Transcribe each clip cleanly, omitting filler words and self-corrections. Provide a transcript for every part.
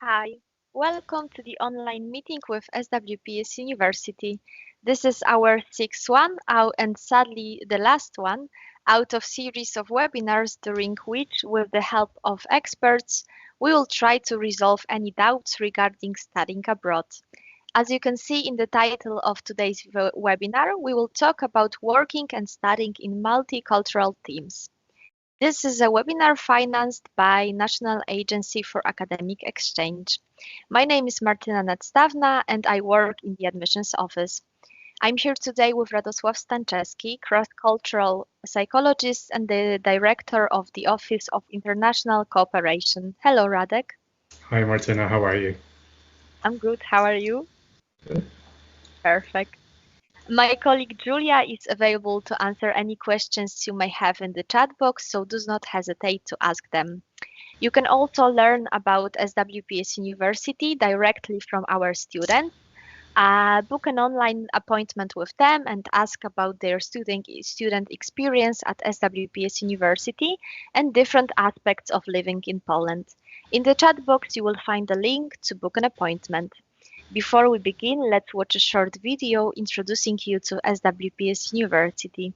Hi, welcome to the online meeting with SWPS University. This is our sixth one, and sadly the last one, out of series of webinars during which, with the help of experts, we will try to resolve any doubts regarding studying abroad. As you can see in the title of today's webinar, we will talk about working and studying in multicultural teams. This is a webinar financed by National Agency for Academic Exchange. My name is Martyna Nadstawna and I work in the admissions office. I'm here today with Radosław Stanczewski, cross-cultural psychologist and the director of the Office of International Cooperation. Hello, Radek. Hi, Martina. How are you? I'm good. How are you? Good. Perfect. My colleague Julia is available to answer any questions you may have in the chat box, so do not hesitate to ask them. You can also learn about SWPS University directly from our students, book an online appointment with them and ask about their student experience at SWPS University and different aspects of living in Poland. In the chat box, you will find a link to book an appointment. Before we begin, let's watch a short video introducing you to SWPS University.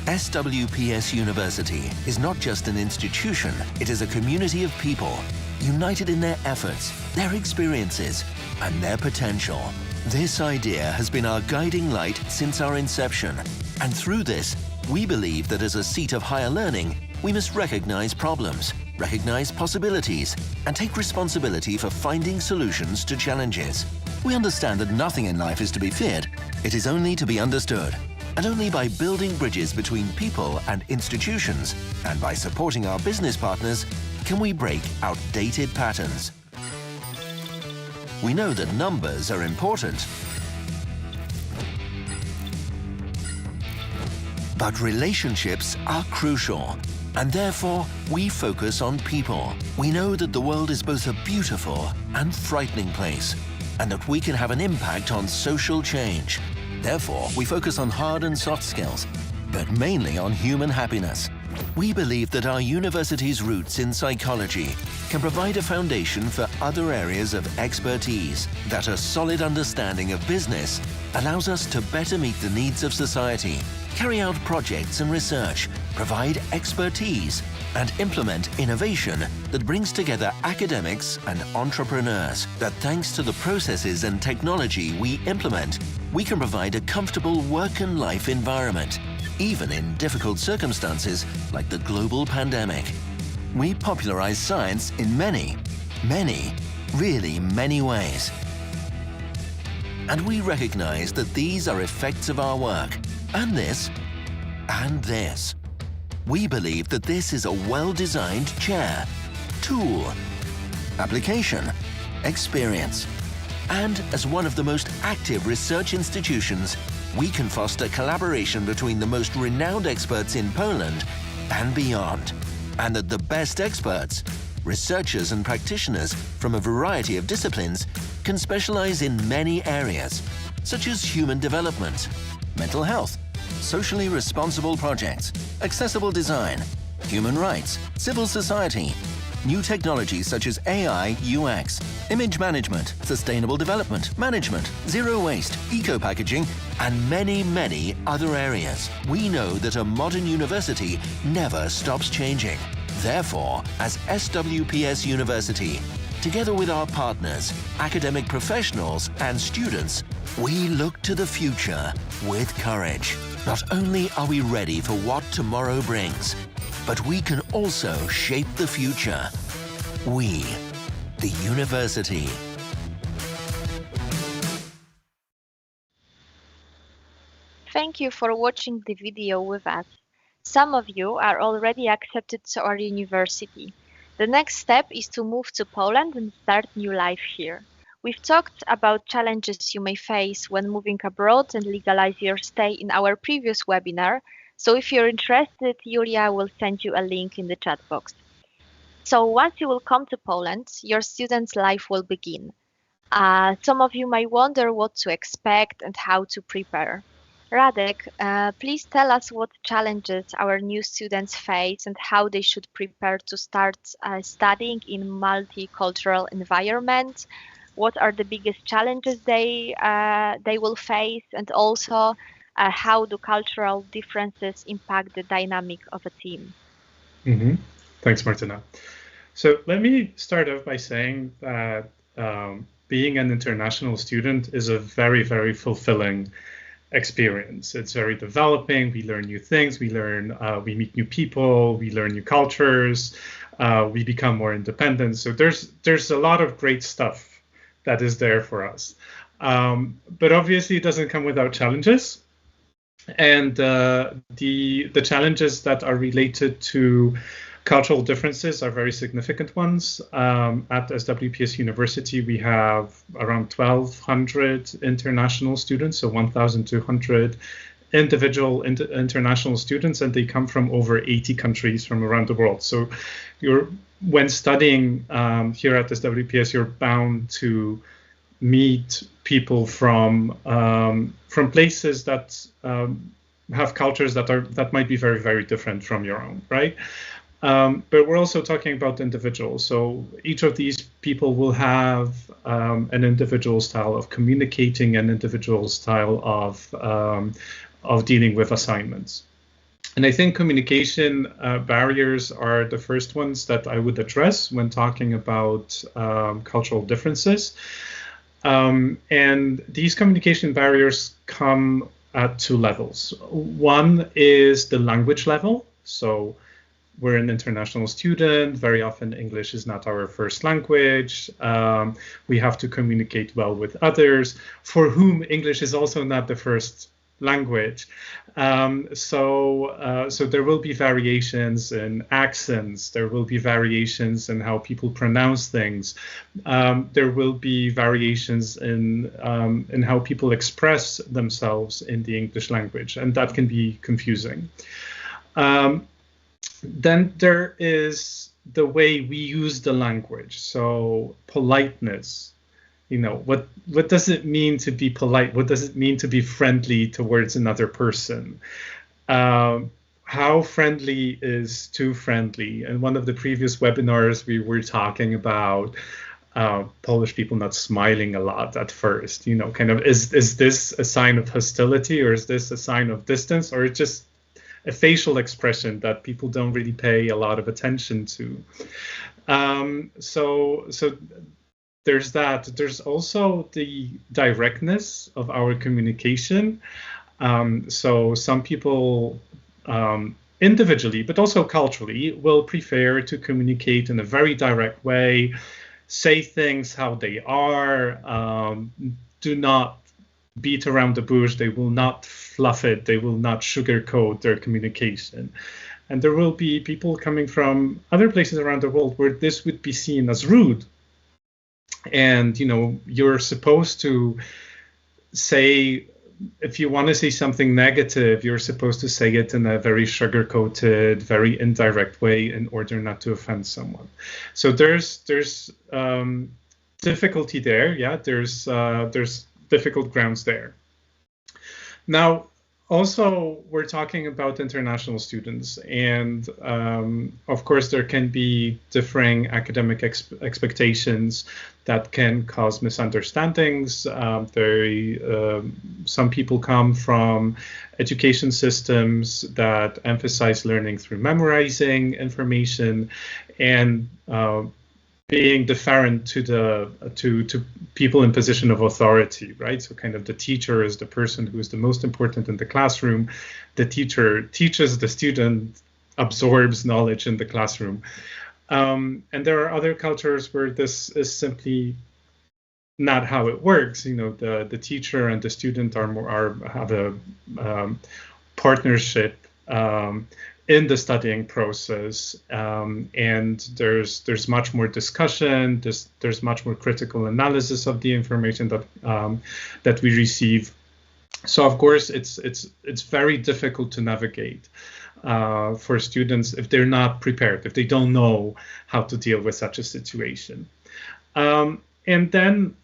SWPS University is not just an institution, it is a community of people, united in their efforts, their experiences, and their potential. This idea has been our guiding light since our inception, and through this, we believe that as a seat of higher learning, we must recognize problems, recognize possibilities, and take responsibility for finding solutions to challenges. We understand that nothing in life is to be feared, it is only to be understood. And only by building bridges between people and institutions, and by supporting our business partners, can we break outdated patterns. We know that numbers are important, but relationships are crucial. And therefore, we focus on people. We know that the world is both a beautiful and frightening place, and that we can have an impact on social change. Therefore, we focus on hard and soft skills, but mainly on human happiness. We believe that our university's roots in psychology can provide a foundation for other areas of expertise, that a solid understanding of business allows us to better meet the needs of society, carry out projects and research, provide expertise, and implement innovation that brings together academics and entrepreneurs. That thanks to the processes and technology we implement, we can provide a comfortable work and life environment, even in difficult circumstances like the global pandemic. We popularize science in many, really many ways. And we recognize that these are effects of our work, and this, and this. We believe that this is a well-designed chair, tool, application, experience. And as one of the most active research institutions, we can foster collaboration between the most renowned experts in Poland and beyond. And that the best experts, researchers and practitioners from a variety of disciplines, can specialize in many areas, such as human development, mental health, socially responsible projects, accessible design, human rights, civil society, new technologies such as AI, UX, image management, sustainable development, management, zero waste, eco-packaging, and many other areas. We know that a modern university never stops changing. Therefore, as SWPS University, together with our partners, academic professionals, and students, we look to the future with courage. Not only are we ready for what tomorrow brings, but we can also shape the future. We, the university. Thank you for watching the video with us. Some of you are already accepted to our university. The next step is to move to Poland and start new life here. We've talked about challenges you may face when moving abroad and legalize your stay in our previous webinar, so if you're interested, Julia will send you a link in the chat box. So once you will come to Poland, your student's life will begin. Some of you might wonder what to expect and how to prepare. Radek, please tell us what challenges our new students face and how they should prepare to start studying in multicultural environment. What are the biggest challenges they will face, and also how do cultural differences impact the dynamic of a team? Thanks, Martina. So let me start off by saying that being an international student is a very, very fulfilling experience. It's very developing. We learn new things. We meet new people. We learn new cultures. We become more independent. So there's a lot of great stuff that is there for us. But obviously, it doesn't come without challenges. And the challenges that are related to cultural differences are very significant ones. At SWPS University, we have around 1,200 international students, so 1,200 individual international students, and they come from over 80 countries from around the world. So when studying here at SWPS, you're bound to meet people from places that have cultures that might be very, very different from your own, right? But we're also talking about individuals. So each of these people will have an individual style of communicating, an individual style of dealing with assignments. And I think communication barriers are the first ones that I would address when talking about cultural differences. And these communication barriers come at two levels. One is the language level. So we're an international student. Very often English is not our first language. We have to communicate well with others for whom English is also not the first language. So there will be variations in accents. There will be variations in how people pronounce things. There will be variations in how people express themselves in the English language, and that can be confusing. Then there is the way we use the language. So politeness, what does it mean to be polite? What does it mean to be friendly towards another person? How friendly is too friendly? In one of the previous webinars, we were talking about Polish people not smiling a lot at first. Is this a sign of hostility, or is this a sign of distance, or just a facial expression that people don't really pay a lot of attention to? So there's that. There's also the directness of our communication. So some people individually, but also culturally, will prefer to communicate in a very direct way, say things how they are, do not beat around the bush. They will not fluff it. They will not sugarcoat their communication. And there will be people coming from other places around the world where this would be seen as rude. And, you're supposed to say, if you want to say something negative, you're supposed to say it in a very sugar-coated, very indirect way in order not to offend someone. So there's difficulty there. Yeah, there's difficult grounds there. Now, also, we're talking about international students, and of course, there can be differing academic expectations that can cause misunderstandings. Some people come from education systems that emphasize learning through memorizing information and being deferent to people in position of authority, right? So kind of the teacher is the person who is the most important in the classroom. The teacher teaches, the student absorbs knowledge in the classroom. And there are other cultures where this is simply not how it works. The teacher and the student have a partnership in the studying process, and there's much more discussion. There's much more critical analysis of the information that we receive. So of course, it's very difficult to navigate for students if they're not prepared, if they don't know how to deal with such a situation. And then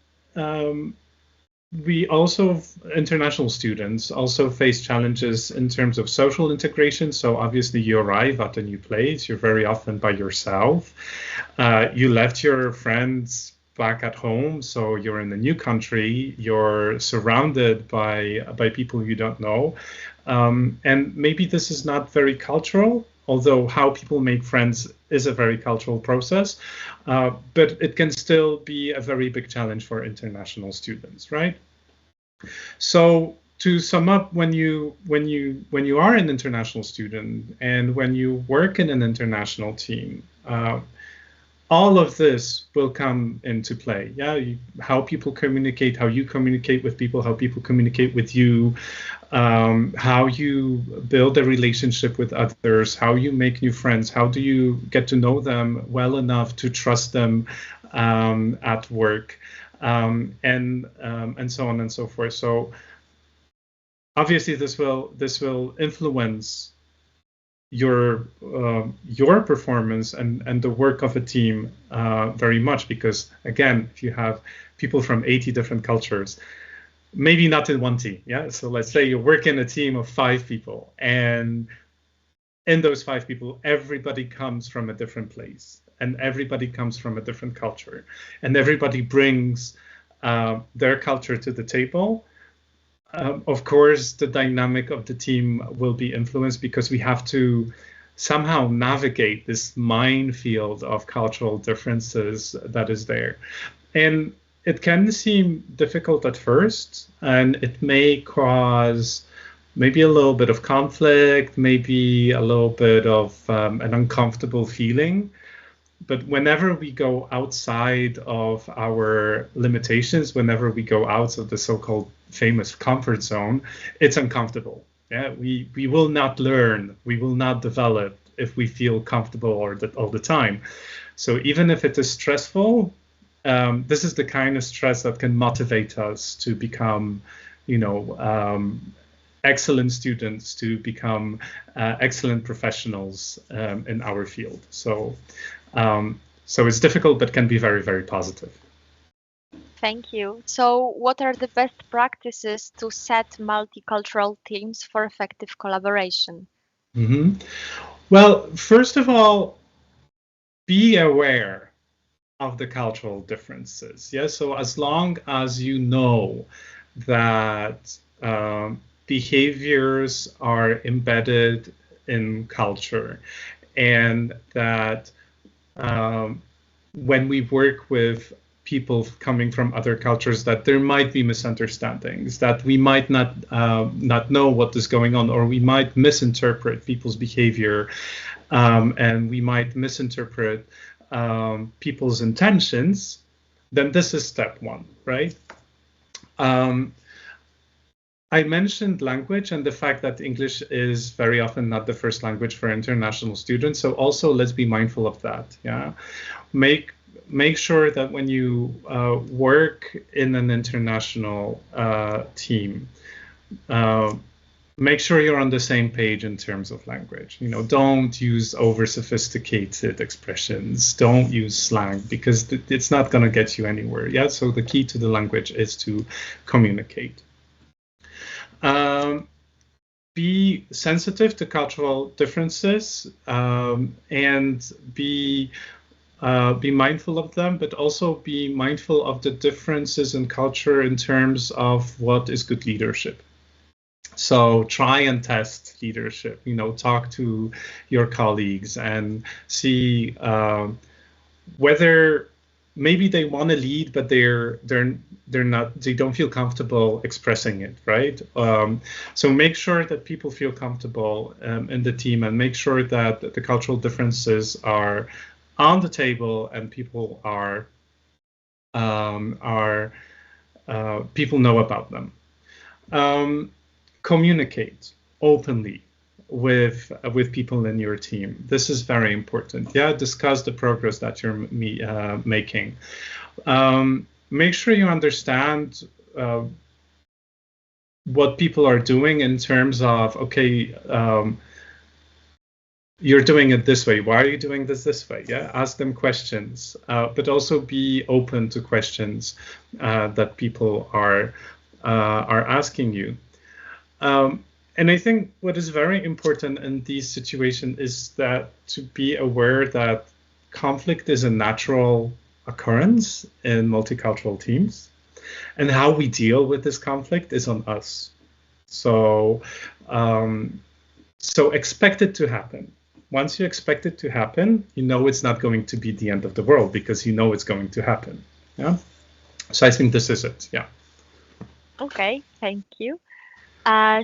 we also, international students also face challenges in terms of social integration. So obviously you arrive at a new place, you're very often by yourself. You left your friends back at home, so you're in a new country, you're surrounded by people you don't know. And maybe this is not very cultural, although how people make friends is a very cultural process, but it can still be a very big challenge for international students, right? So to sum up, when you are an international student and when you work in an international team, all of this will come into play. Yeah, how people communicate, how you communicate with people, how people communicate with you, how you build a relationship with others, how you make new friends, how do you get to know them well enough to trust them at work, and so on and so forth. So obviously this will influence your performance and the work of a team very much, because again, if you have people from 80 different cultures, maybe not in one team, yeah, so let's say you work in a team of 5 people, and in those 5 people everybody comes from a different place and everybody comes from a different culture and everybody brings their culture to the table. Of course, the dynamic of the team will be influenced, because we have to somehow navigate this minefield of cultural differences that is there. And it can seem difficult at first, and it may cause maybe a little bit of conflict, maybe a little bit of an uncomfortable feeling. But whenever we go outside of our limitations, whenever we go out of the so-called famous comfort zone, it's uncomfortable. Yeah, we will not learn, we will not develop if we feel comfortable all the time. So even if it is stressful, this is the kind of stress that can motivate us to become, excellent students, to become excellent professionals in our field. So it's difficult, but can be very, very positive. Thank you. So what are the best practices to set multicultural teams for effective collaboration? Mm-hmm. Well, first of all, be aware of the cultural differences. Yeah, so as long as you know that behaviors are embedded in culture, and that when we work with people coming from other cultures, that there might be misunderstandings, that we might not know what is going on, or we might misinterpret people's behavior, and we might misinterpret people's intentions, then this is step 1, right? I mentioned language and the fact that English is very often not the first language for international students. So also let's be mindful of that. Yeah, make sure that when you work in an international team, make sure you're on the same page in terms of language. Don't use over-sophisticated expressions. Don't use slang, because it's not going to get you anywhere. Yeah. So the key to the language is to communicate. Be sensitive to cultural differences, and be mindful of them, but also be mindful of the differences in culture in terms of what is good leadership. So try and test leadership. Talk to your colleagues and see whether maybe they want to lead, but they don't feel comfortable expressing it, right? So make sure that people feel comfortable in the team, and make sure that the cultural differences are on the table and people people know about them. Communicate openly with people in your team. This is very important. Yeah, discuss the progress that you're making. Make sure you understand what people are doing in terms of, okay, you're doing it this way. Why are you doing this way? Yeah, ask them questions, but also be open to questions that people are are asking you. And I think what is very important in these situations is that to be aware that conflict is a natural occurrence in multicultural teams, and how we deal with this conflict is on us. So, so expect it to happen. Once you expect it to happen, you know it's not going to be the end of the world because you know it's going to happen. Yeah. So I think this is it. Yeah. Okay, thank you.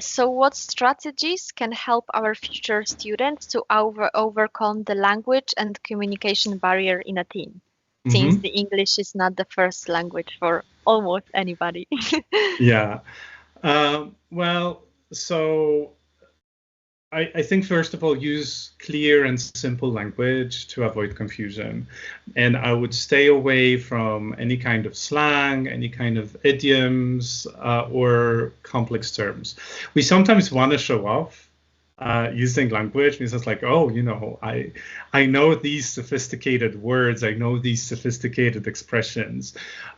So what strategies can help our future students to overcome the language and communication barrier in a team, since the English is not the first language for almost anybody? Yeah. Well, so I think, first of all, use clear and simple language to avoid confusion. And I would stay away from any kind of slang, any kind of idioms, or complex terms. We sometimes want to show off using language, because it's like, oh, you know, I know these sophisticated words, I know these sophisticated expressions.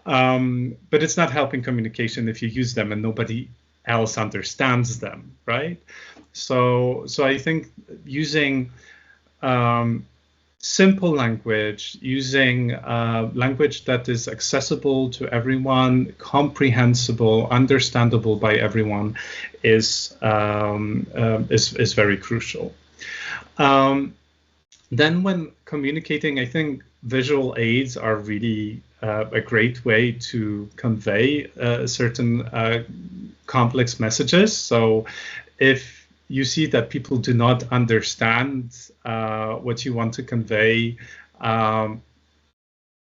But it's not helping communication if you use them and nobody else understands them, right? So I think using simple language, using language that is accessible to everyone, comprehensible, understandable by everyone, is very crucial. Then, when communicating, I think visual aids are really a great way to convey certain complex messages. So if you see that people do not understand what you want to convey,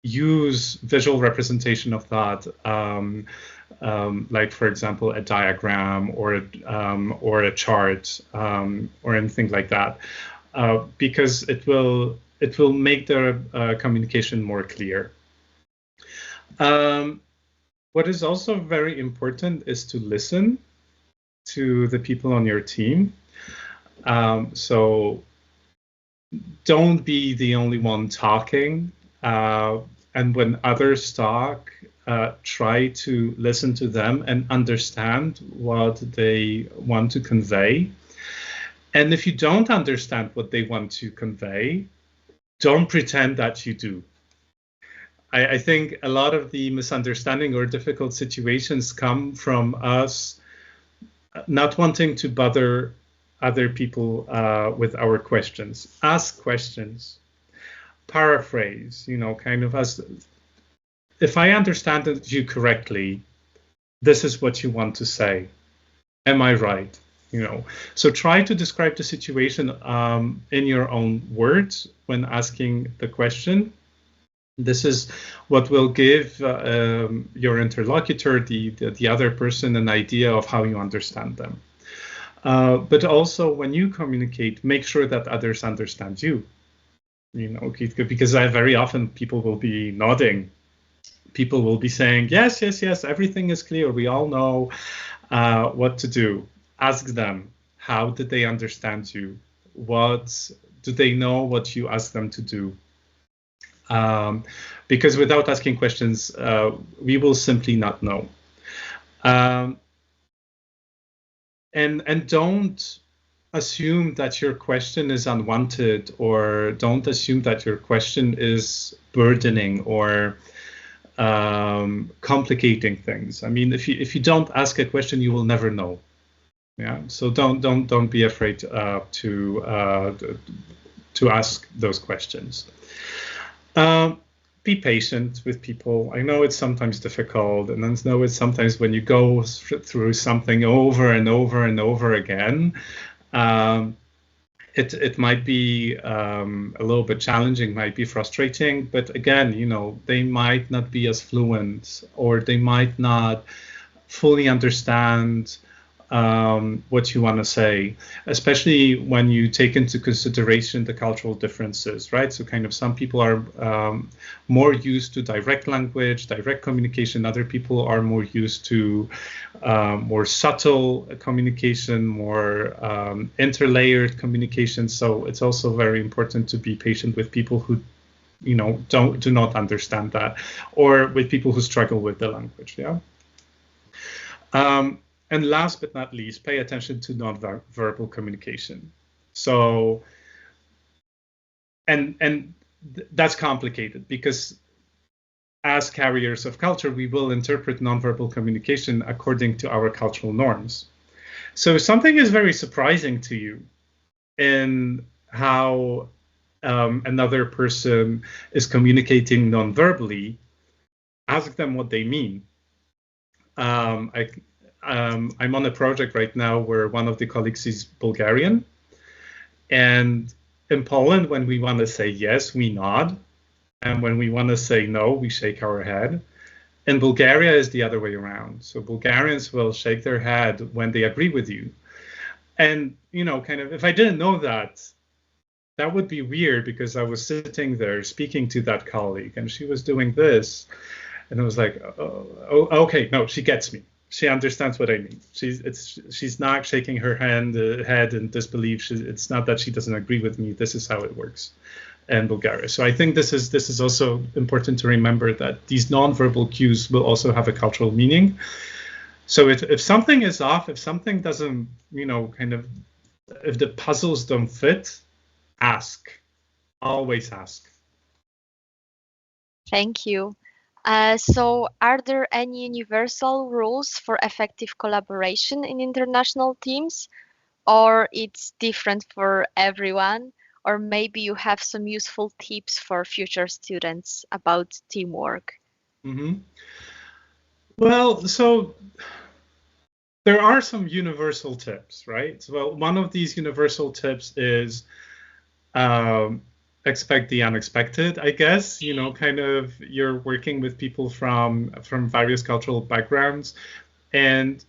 use visual representation of that, like, for example, a diagram or a chart, or anything like that, because it will make the communication more clear. What is also very important is to listen to the people on your team. So don't be the only one talking. And when others talk, try to listen to them and understand what they want to convey. And if you don't understand what they want to convey, don't pretend that you do. I think a lot of the misunderstanding or difficult situations come from us not wanting to bother other people with our questions. Ask questions, paraphrase, you know, kind of as, if I understand you correctly, this is what you want to say. Am I right? You know, so try to describe the situation in your own words when asking the question. This is what will give your interlocutor, the other person, an idea of how you understand them. But also, when you communicate, make sure that others understand you. You know, because very often people will be nodding. People will be saying, yes, yes, yes, everything is clear. We all know what to do. Ask them, how did they understand you? What do they know what you ask them to do? Because without asking questions, we will simply not know. And don't assume that your question is unwanted, or don't assume that your question is burdening or complicating things. I mean, if you don't ask a question, you will never know. Yeah. So don't be afraid to ask those questions. Be patient with people. I know it's sometimes difficult, and I know it's sometimes when you go through something over and over and over again, it might be a little bit challenging, might be frustrating. But again, you know, they might not be as fluent, or they might not fully understand what you want to say, especially when you take into consideration the cultural differences, right? So kind of some people are more used to direct language, direct communication. Other people are more used to more subtle communication, more interlayered communication. So it's also very important to be patient with people who, you know, do not understand that, or with people who struggle with the language. Yeah. And last but not least, pay attention to nonverbal communication. So, and that's complicated because as carriers of culture, we will interpret nonverbal communication according to our cultural norms. So if something is very surprising to you in how another person is communicating nonverbally, ask them what they mean. I'm on a project right now where one of the colleagues is Bulgarian. And in Poland, when we want to say yes, we nod. And when we want to say no, we shake our head. In Bulgaria, is the other way around. So Bulgarians will shake their head when they agree with you. And, you know, kind of, if I didn't know that, that would be weird because I was sitting there speaking to that colleague and she was doing this. And I was like, oh, okay, no, she gets me. She understands what I mean. She's not shaking her head in disbelief. It's not that she doesn't agree with me. This is how it works in Bulgaria. So I think this is also important to remember that these nonverbal cues will also have a cultural meaning. So if something is off, if something doesn't, you know, kind of, if the puzzles don't fit, ask. Always ask. Thank you. So are there any universal rules for effective collaboration in international teams, or it's different for everyone? Or maybe you have some useful tips for future students about teamwork. Mm-hmm. Well, so there are some universal tips, right? Well, one of these universal tips is expect the unexpected, I guess. You know, kind of you're working with people from various cultural backgrounds, and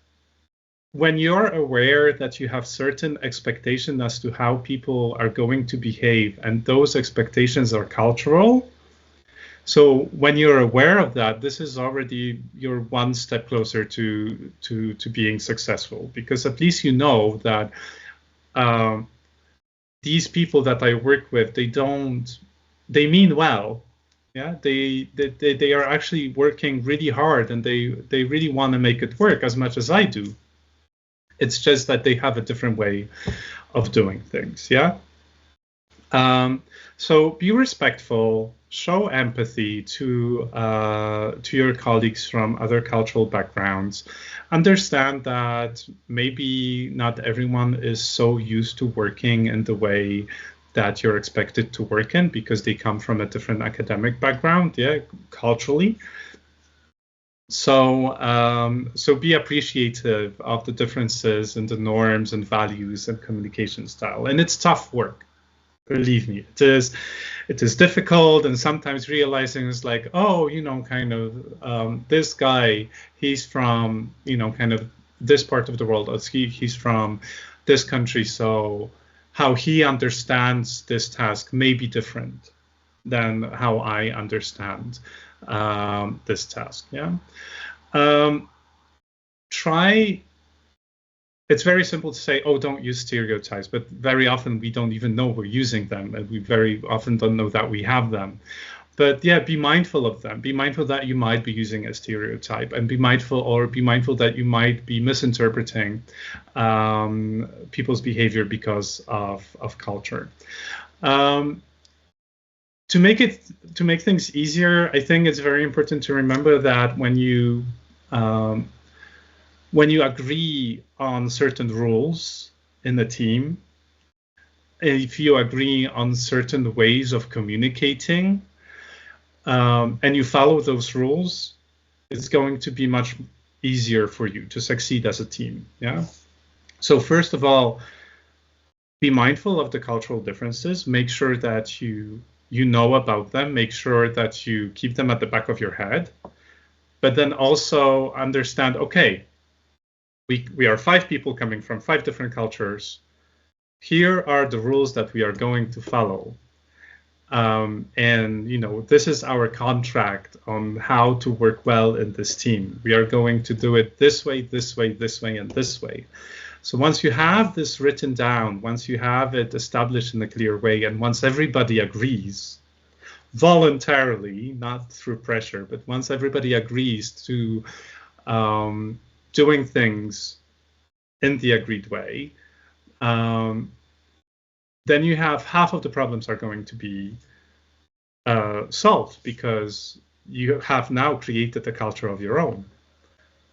when you're aware that you have certain expectations as to how people are going to behave, and those expectations are cultural, so when you're aware of that, this is already you're one step closer to being successful, because at least you know that these people that I work with, they mean well. Yeah, they are actually working really hard, and they really want to make it work as much as I do. It's just that they have a different way of doing things. Yeah. So be respectful, show empathy to your colleagues from other cultural backgrounds. Understand that maybe not everyone is so used to working in the way that you're expected to work in because they come from a different academic background, yeah, culturally. So be appreciative of the differences in the norms and values and communication style. And it's tough work. Believe me, it is difficult, and sometimes realizing is like, oh, you know, kind of this guy, he's from, you know, kind of this part of the world, or he's from this country, so how he understands this task may be different than how I understand this task. Yeah. It's very simple to say, oh, don't use stereotypes, but very often we don't even know we're using them, and we very often don't know that we have them. But yeah, be mindful of them. Be mindful that you might be using a stereotype, and be mindful that you might be misinterpreting people's behavior because of culture. To make things easier, I think it's very important to remember that when you agree on certain rules in the team, if you agree on certain ways of communicating, and you follow those rules, it's going to be much easier for you to succeed as a team. Yeah. So first of all, be mindful of the cultural differences. Make sure that you know about them. Make sure that you keep them at the back of your head. But then also understand, okay, we are 5 people coming from 5 different cultures. Here are the rules that we are going to follow. And, you know, this is our contract on how to work well in this team. We are going to do it this way, this way, this way, and this way. So once you have this written down, once you have it established in a clear way, and once everybody agrees, voluntarily, not through pressure, but once everybody agrees to doing things in the agreed way, then you have half of the problems are going to be solved, because you have now created a culture of your own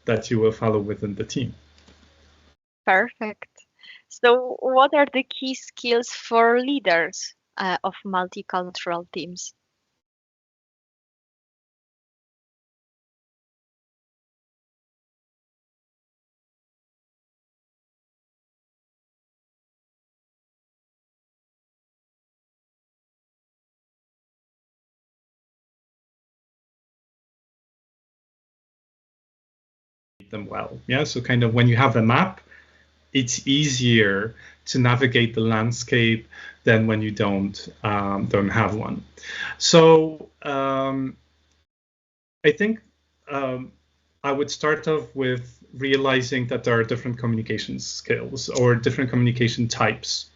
that you will follow within the team. Perfect. So what are the key skills for leaders of multicultural teams? Them well. Yeah, so kind of when you have a map, it's easier to navigate the landscape than when you don't have one. So I think I would start off with realizing that there are different communication skills or different communication types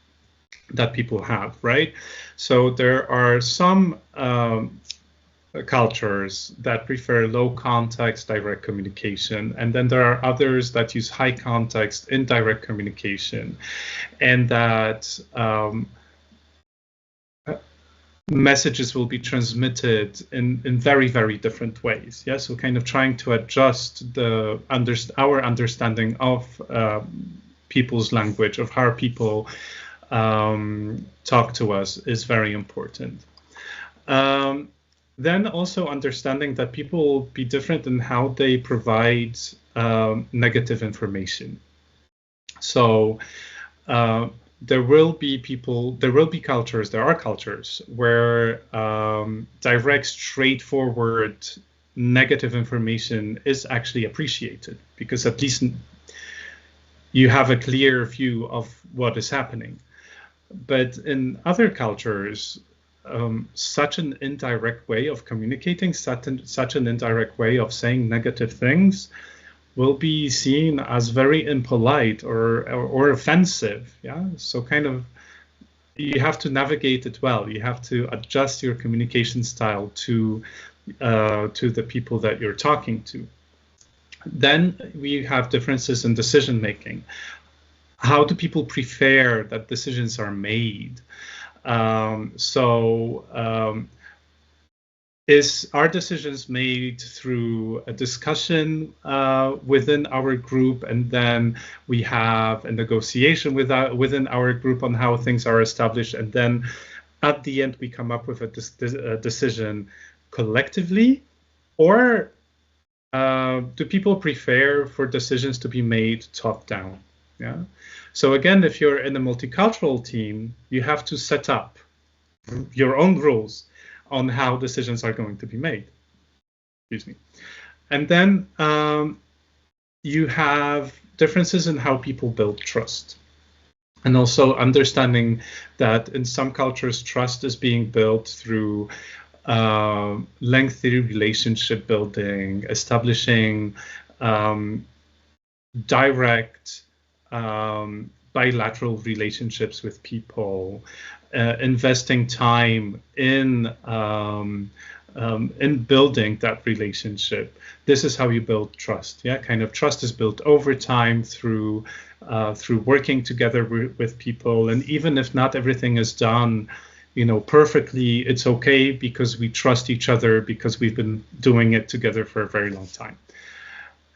that people have, right? So there are some cultures that prefer low context direct communication, and then there are others that use high context indirect communication, and that messages will be transmitted in very, very different ways. Yeah, so kind of trying to adjust our understanding of people's language, of how people talk to us, is very important. Then also understanding that people will be different in how they provide negative information. So there will be cultures, there are cultures where direct, straightforward, negative information is actually appreciated, because at least you have a clear view of what is happening. But in other cultures, such an indirect way of communicating, such an indirect way of saying negative things will be seen as very impolite or offensive. Yeah, so kind of you have to navigate it well. You have to adjust your communication style to the people that you're talking to. Then we have differences in decision making. How do people prefer that decisions are made? Are decisions made through a discussion within our group, and then we have a negotiation within our group on how things are established, and then at the end we come up with a decision collectively? Or do people prefer for decisions to be made top down? Yeah. So again, if you're in a multicultural team, you have to set up your own rules on how decisions are going to be made. Excuse me. And then you have differences in how people build trust. And also understanding that in some cultures, trust is being built through lengthy relationship building, establishing direct bilateral relationships with people, investing time in building that relationship. This is how you build trust. Yeah, kind of trust is built over time through working together with people, and even if not everything is done, perfectly, it's okay, because we trust each other, because we've been doing it together for a very long time.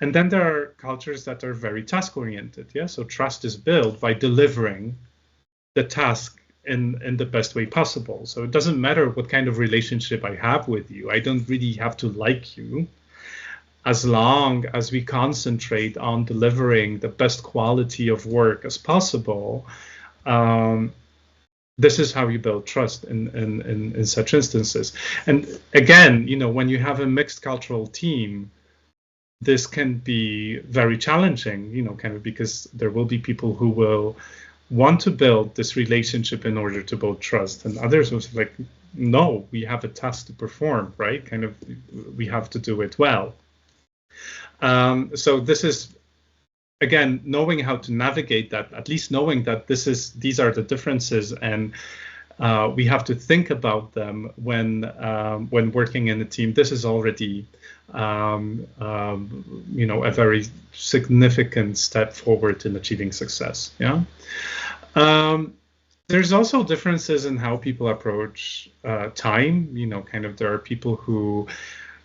And then there are cultures that are very task-oriented. Yeah, so trust is built by delivering the task in the best way possible. So it doesn't matter what kind of relationship I have with you. I don't really have to like you, as long as we concentrate on delivering the best quality of work as possible. This is how you build trust in such instances. And again, when you have a mixed cultural team, this can be very challenging, kind of, because there will be people who will want to build this relationship in order to build trust, and others will say, like, no, we have a task to perform, right? Kind of, we have to do it well. So this is, again, knowing how to navigate that, at least knowing that these are the differences, and we have to think about them when working in a team. This is already a very significant step forward in achieving success. Yeah. There's also differences in how people approach time. There are people who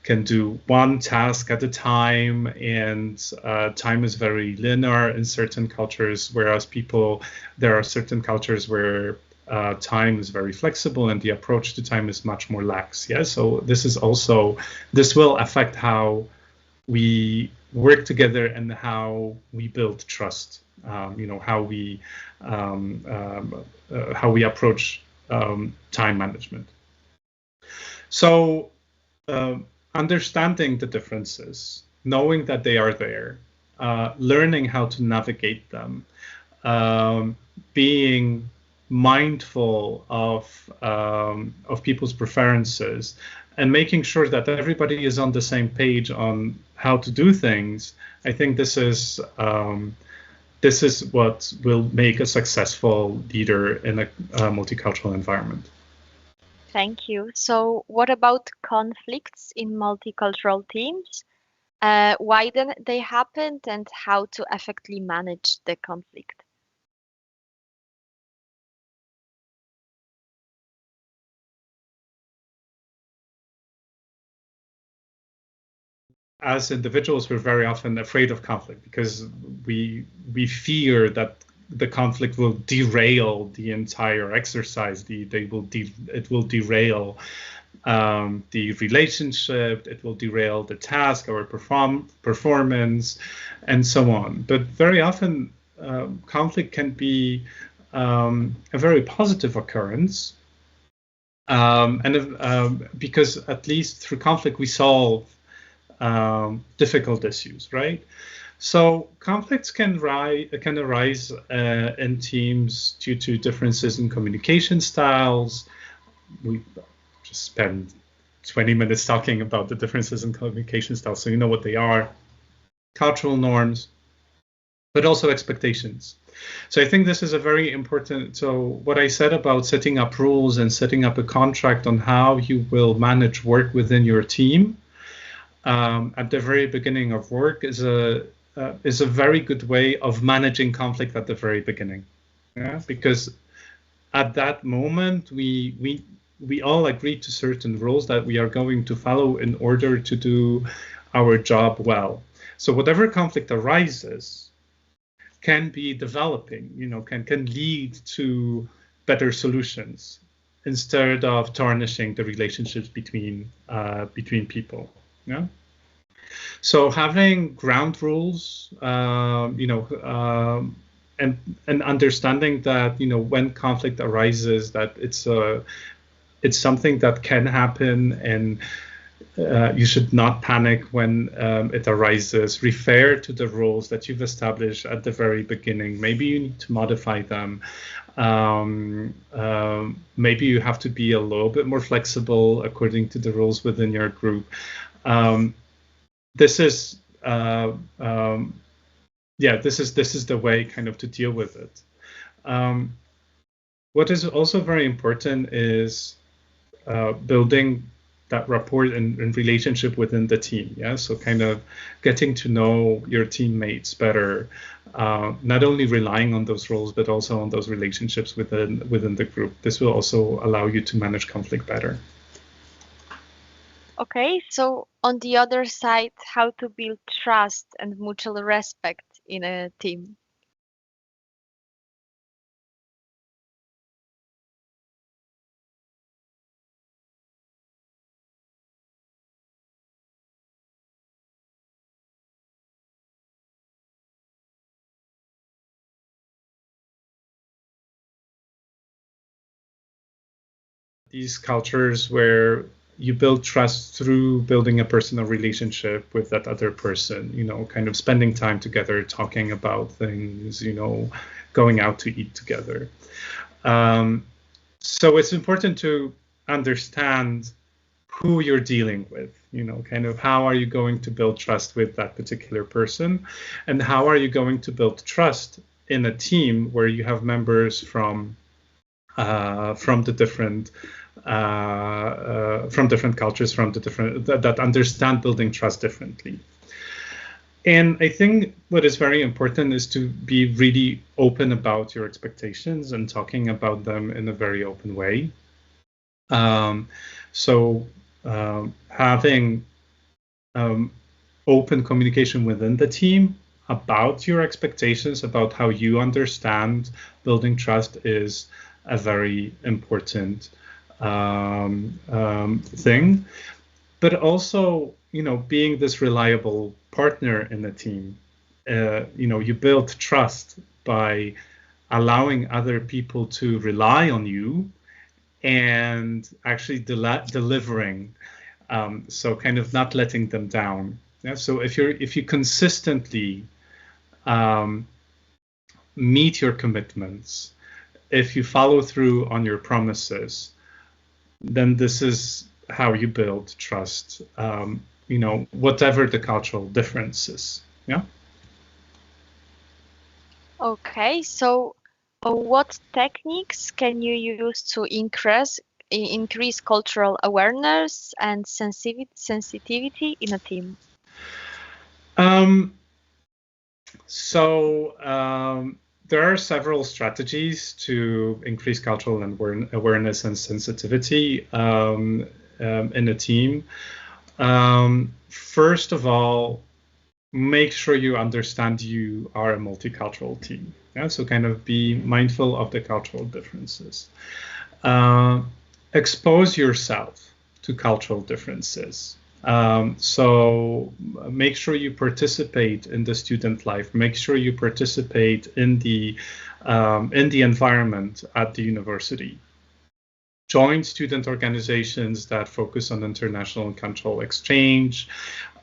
can do one task at a time, and time is very linear in certain cultures, whereas there are certain cultures where time is very flexible and the approach to time is much more lax. Yeah, so this will affect how we work together and how we build trust. How we approach time management. So understanding the differences, knowing that they are there, learning how to navigate them, being mindful of people's preferences, and making sure that everybody is on the same page on how to do things. I think this is what will make a successful leader in a multicultural environment. Thank you. So what about conflicts in multicultural teams? Why then they happened and how to effectively manage the conflict? As individuals, we're very often afraid of conflict because we fear that the conflict will derail the entire exercise. It will derail the relationship. It will derail the task, our performance, and so on. But very often, conflict can be a very positive occurrence, because at least through conflict we solve difficult issues, right? So conflicts can arise in teams due to differences in communication styles. We just spent 20 minutes talking about the differences in communication styles, so you know what they are. Cultural norms, but also expectations. So I think this is a very important. So what I said about setting up rules and setting up a contract on how you will manage work within your team at the very beginning of work is a very good way of managing conflict at the very beginning. Yeah, because at that moment we all agree to certain rules that we are going to follow in order to do our job well. So whatever conflict arises can be developing, can lead to better solutions instead of tarnishing the relationships between people. Yeah. So having ground rules, and understanding that when conflict arises, that it's something that can happen, and you should not panic when it arises. Refer to the rules that you've established at the very beginning. Maybe you need to modify them. Maybe you have to be a little bit more flexible according to the rules within your group. This is the way kind of to deal with it. What is also very important is building that rapport and relationship within the team. Yeah, so kind of getting to know your teammates better, not only relying on those roles, but also on those relationships within the group. This will also allow you to manage conflict better. Okay, so on the other side, how to build trust and mutual respect in a team? These cultures where you build trust through building a personal relationship with that other person, kind of spending time together, talking about things, going out to eat together. So it's important to understand who you're dealing with, kind of how are you going to build trust with that particular person, and how are you going to build trust in a team where you have members from from the different cultures, that understand building trust differently. And I think what is very important is to be really open about your expectations and talking about them in a very open way. Having open communication within the team about your expectations, about how you understand building trust, is a very important thing. But also, being this reliable partner in the team. You build trust by allowing other people to rely on you and actually delivering. So kind of not letting them down. Yeah? So if you consistently meet your commitments, if you follow through on your promises, then this is how you build trust, whatever the cultural differences. Yeah. Okay, so what techniques can you use to increase cultural awareness and sensitivity in a team? There are several strategies to increase cultural awareness and sensitivity in a team. First of all, make sure you understand you are a multicultural team. Yeah? So kind of be mindful of the cultural differences. Expose yourself to cultural differences. So make sure you participate in the student life. Make sure you participate in the environment at the university. Join student organizations that focus on international and cultural exchange.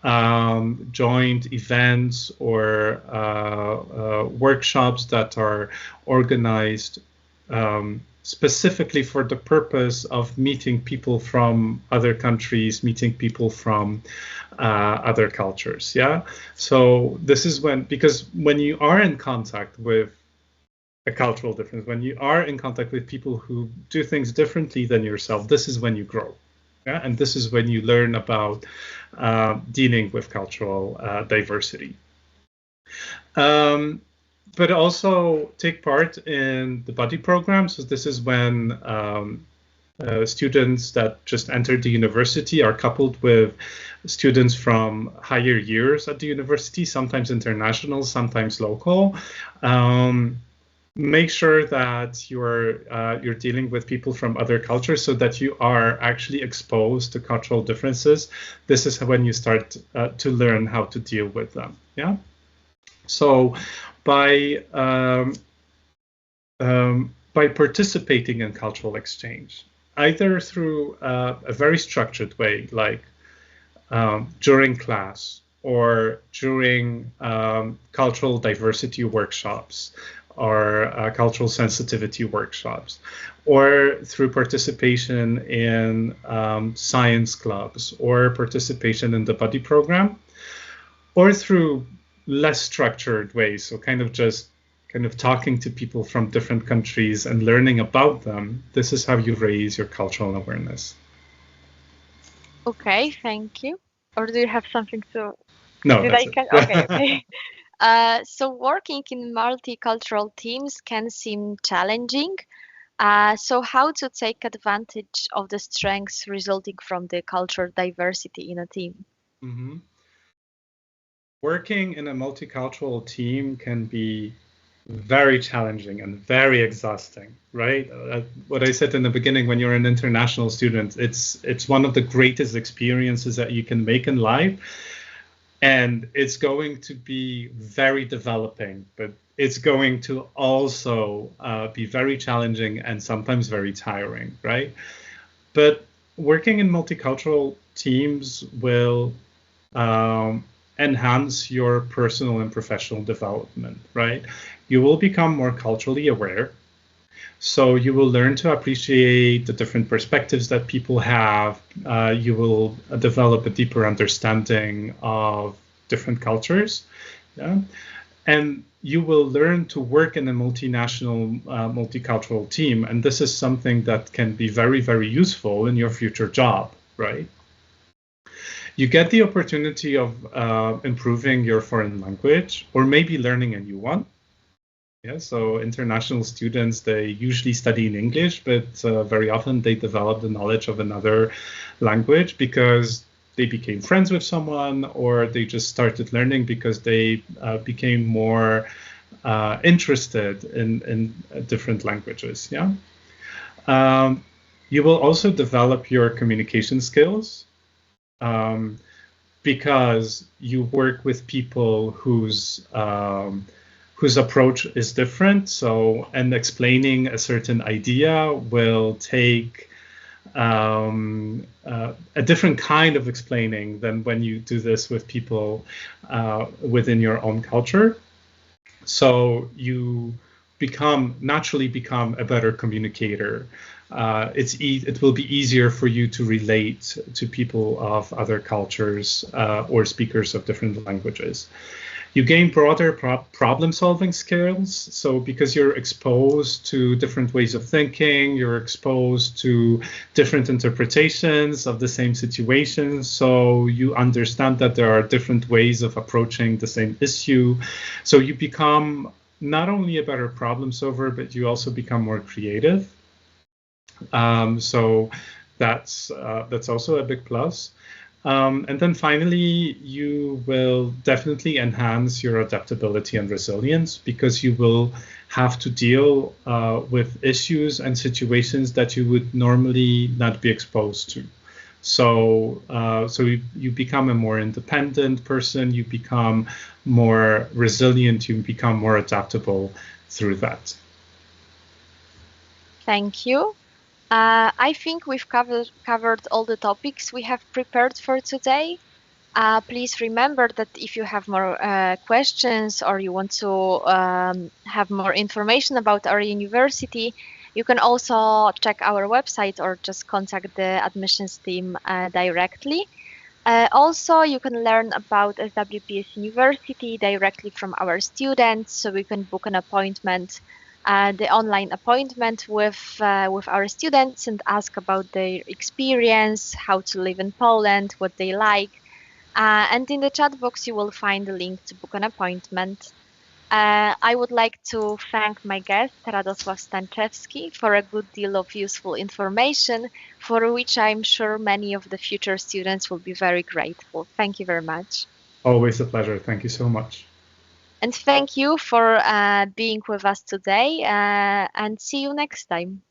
Joined events or workshops that are organized specifically for the purpose of meeting people from other countries, meeting people from other cultures. Yeah. So this is because when you are in contact with a cultural difference, when you are in contact with people who do things differently than yourself, this is when you grow. Yeah? And this is when you learn about dealing with cultural diversity. But also take part in the buddy program. So this is when students that just entered the university are coupled with students from higher years at the university, sometimes international, sometimes local. Make sure that you're dealing with people from other cultures so that you are actually exposed to cultural differences. This is when you start to learn how to deal with them. Yeah. So by participating in cultural exchange, either through a very structured way, like during class or during cultural diversity workshops, or cultural sensitivity workshops, or through participation in science clubs, or participation in the buddy program, or through less structured ways, so kind of talking to people from different countries and learning about them. This is how you raise your cultural awareness. Okay, thank you. Or do you have something to? No, Okay. So working in multicultural teams can seem challenging. So how to take advantage of the strengths resulting from the cultural diversity in a team? Mm-hmm. Working in a multicultural team can be very challenging and very exhausting, right? What I said in the beginning, when you're an international student, it's one of the greatest experiences that you can make in life. And it's going to be very developing, but it's going to also be very challenging and sometimes very tiring, right? But working in multicultural teams will enhance your personal and professional development, right? You will become more culturally aware. So you will learn to appreciate the different perspectives that people have. You will develop a deeper understanding of different cultures. Yeah? And you will learn to work in a multinational, multicultural team. And this is something that can be very, very useful in your future job, right? You get the opportunity of improving your foreign language or maybe learning a new one. Yeah, so international students, they usually study in English, but very often they develop the knowledge of another language because they became friends with someone, or they just started learning because they became more interested in different languages. Yeah. You will also develop your communication skills because you work with people whose approach is different. So, and explaining a certain idea will take a different kind of explaining than when you do this with people within your own culture. So you naturally become a better communicator. It will be easier for you to relate to people of other cultures or speakers of different languages. You gain broader problem-solving skills. So because you're exposed to different ways of thinking, you're exposed to different interpretations of the same situations. So you understand that there are different ways of approaching the same issue. So you become not only a better problem solver, but you also become more creative. So that's also a big plus. And then finally, you will definitely enhance your adaptability and resilience because you will have to deal with issues and situations that you would normally not be exposed to. So, you become a more independent person, you become more resilient, you become more adaptable through that. Thank you. I think we've covered all the topics we have prepared for today. Please remember that if you have more questions or you want to have more information about our university, you can also check our website or just contact the admissions team directly. Also, you can learn about SWPS University directly from our students, so we can book an appointment, the online appointment with our students and ask about their experience, how to live in Poland, what they like. And in the chat box, you will find a link to book an appointment. I would like to thank my guest, Radosław Stanczewski, for a good deal of useful information, for which I'm sure many of the future students will be very grateful. Thank you very much. Always a pleasure. Thank you so much. And thank you for being with us today, and see you next time.